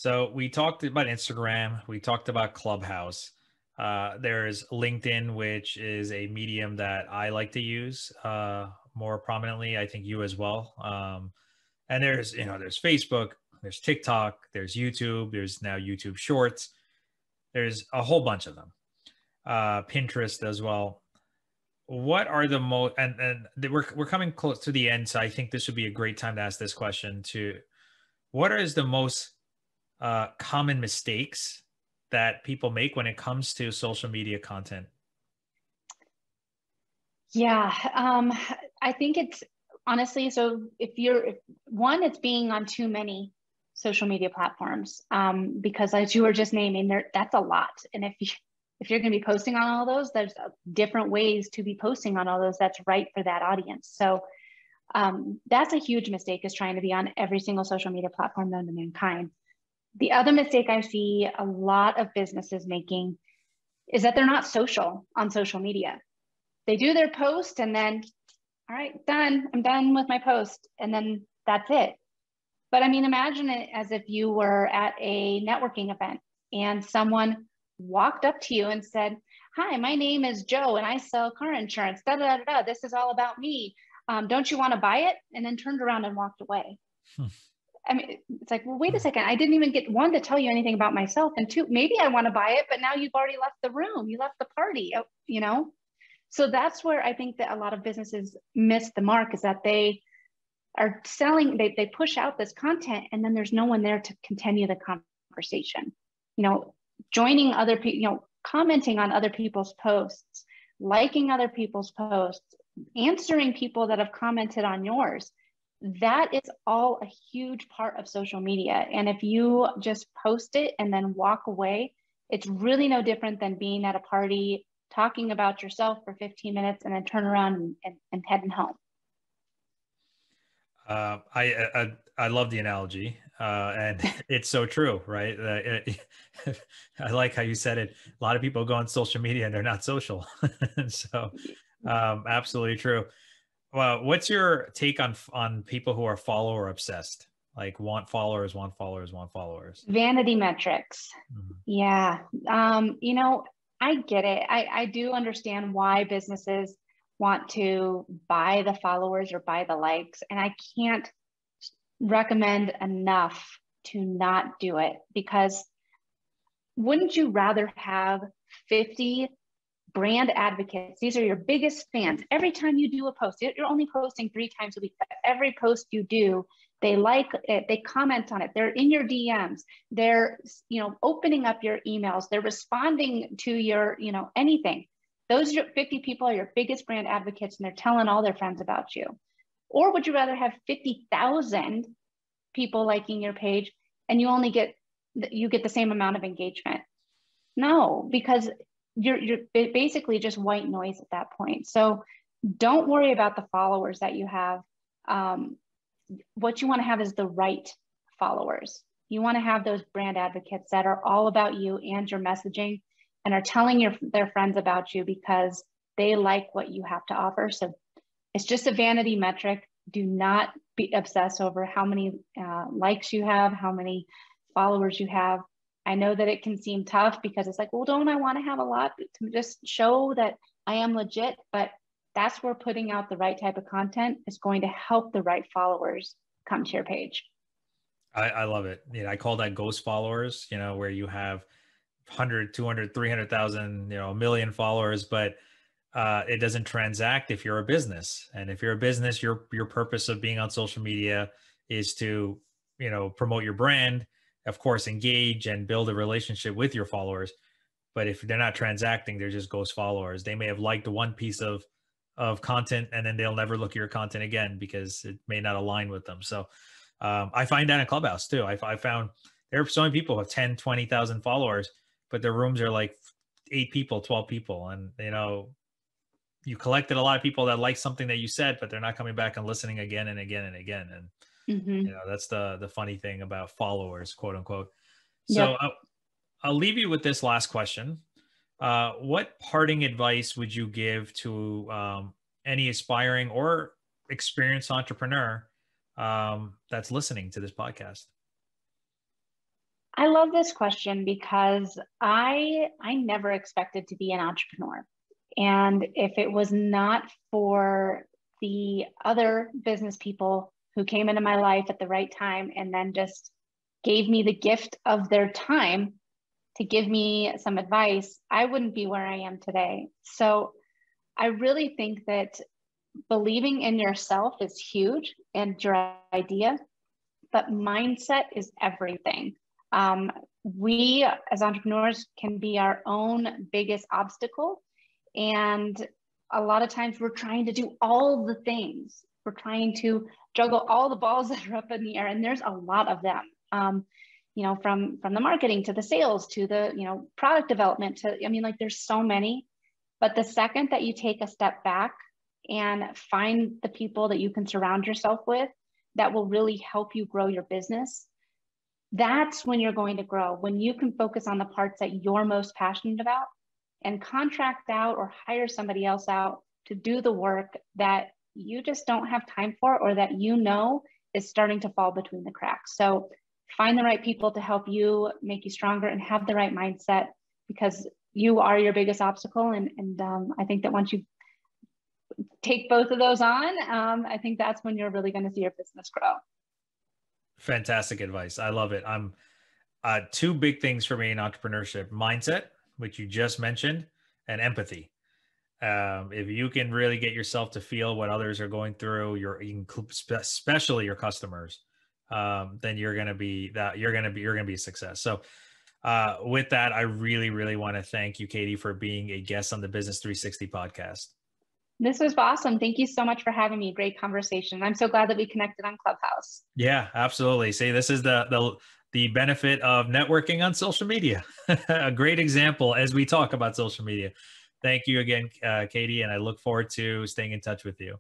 So we talked about Instagram. We talked about Clubhouse. There's LinkedIn, which is a medium that I like to use more prominently. I think you as well. And there's Facebook, there's TikTok, there's YouTube, there's now YouTube Shorts. There's a whole bunch of them. Pinterest as well. What are the most we're coming close to the end, so I think this would be a great time to ask this question to what is the most common mistakes that people make when it comes to social media content? Yeah, I think it's honestly, so if one, it's being on too many social media platforms, because as you were just naming, that's a lot. And if you're going to be posting on all those, there's different ways to be posting on all those that's right for that audience. So that's a huge mistake, is trying to be on every single social media platform known to mankind. The other mistake I see a lot of businesses making is that they're not social on social media. They do their post and then, all right, done. I'm done with my post. And then that's it. But I mean, imagine it as if you were at a networking event and someone walked up to you and said, "Hi, my name is Joe and I sell car insurance. Da, da, da, da. This is all about me. Don't you want to buy it?" And then turned around and walked away. I mean, it's like, well, wait a second. I didn't even get, one, to tell you anything about myself. And two, maybe I want to buy it, but now you've already left the room. You left the party, you know? So that's where I think that a lot of businesses miss the mark, is that they are selling, they push out this content and then there's no one there to continue the conversation. Joining other people, commenting on other people's posts, liking other people's posts, answering people that have commented on yours. That is all a huge part of social media. And if you just post it and then walk away, it's really no different than being at a party, talking about yourself for 15 minutes and then turn around and heading home. I love the analogy, and it's so true, right? I like how you said it. A lot of people go on social media and they're not social. So absolutely true. Well, what's your take on people who are follower obsessed? Like want followers, want followers, want followers. Vanity metrics. Mhm. Yeah. I get it. I do understand why businesses want to buy the followers or buy the likes. And I can't recommend enough to not do it, because wouldn't you rather have 50 brand advocates? These are your biggest fans. Every time you do a post, you're only posting 3 times a week, but every post you do, they like it, they comment on it, they're in your DMs, they're opening up your emails, they're responding to your anything. Those 50 people are your biggest brand advocates, and they're telling all their friends about you. Or would you rather have 50,000 people liking your page and you get the same amount of engagement? No, because you're basically just white noise at that point. So don't worry about the followers that you have. What you want to have is the right followers. You want to have those brand advocates that are all about you and your messaging and are telling their friends about you because they like what you have to offer. So it's just a vanity metric. Do not be obsessed over how many likes you have, how many followers you have. I know that it can seem tough because it's like, well, don't I want to have a lot to just show that I am legit? But that's where putting out the right type of content is going to help the right followers come to your page. I love it. I call that ghost followers, where you have 100, 200, 300,000, a million followers, but it doesn't transact if you're a business. And if you're a business, your purpose of being on social media is to, promote your brand, of course, engage and build a relationship with your followers. But if they're not transacting, they're just ghost followers. They may have liked one piece of content and then they'll never look at your content again because it may not align with them. So I find that in Clubhouse too. I found there are so many people who have 10, 20,000 followers, but their rooms are like 8 people, 12 people. And, you collected a lot of people that like something that you said, but they're not coming back and listening again and again and again. And, that's the funny thing about followers, quote unquote. So Yep. I'll leave you with this last question. What parting advice would you give to any aspiring or experienced entrepreneur that's listening to this podcast? I love this question because I never expected to be an entrepreneur. And if it was not for the other business people who came into my life at the right time and then just gave me the gift of their time to give me some advice, I wouldn't be where I am today. So I really think that believing in yourself is huge and your idea, but mindset is everything. We as entrepreneurs can be our own biggest obstacle. And a lot of times we're trying to do all the things. We're trying to juggle all the balls that are up in the air, and there's a lot of them. You know, from the marketing to the sales to the, you know, product development to, I mean, like there's so many. But the second that you take a step back and find the people that you can surround yourself with that will really help you grow your business, that's when you're going to grow. When you can focus on the parts that you're most passionate about and contract out or hire somebody else out to do the work that you just don't have time for, or that you know is starting to fall between the cracks. So find the right people to help you, make you stronger, and have the right mindset, because you are your biggest obstacle. And I think that once you take both of those on, I think that's when you're really going to see your business grow. Fantastic advice. I love it. I'm two big things for me in entrepreneurship: mindset, which you just mentioned, and empathy. If you can really get yourself to feel what others are going through, especially your customers, then you're going to be a success. So with that, I really, really want to thank you, Katie, for being a guest on the Business 360 podcast. This was awesome. Thank you so much for having me. Great conversation. I'm so glad that we connected on Clubhouse. Yeah, absolutely. See, this is the benefit of networking on social media. A great example as we talk about social media. Thank you again, Katie, and I look forward to staying in touch with you.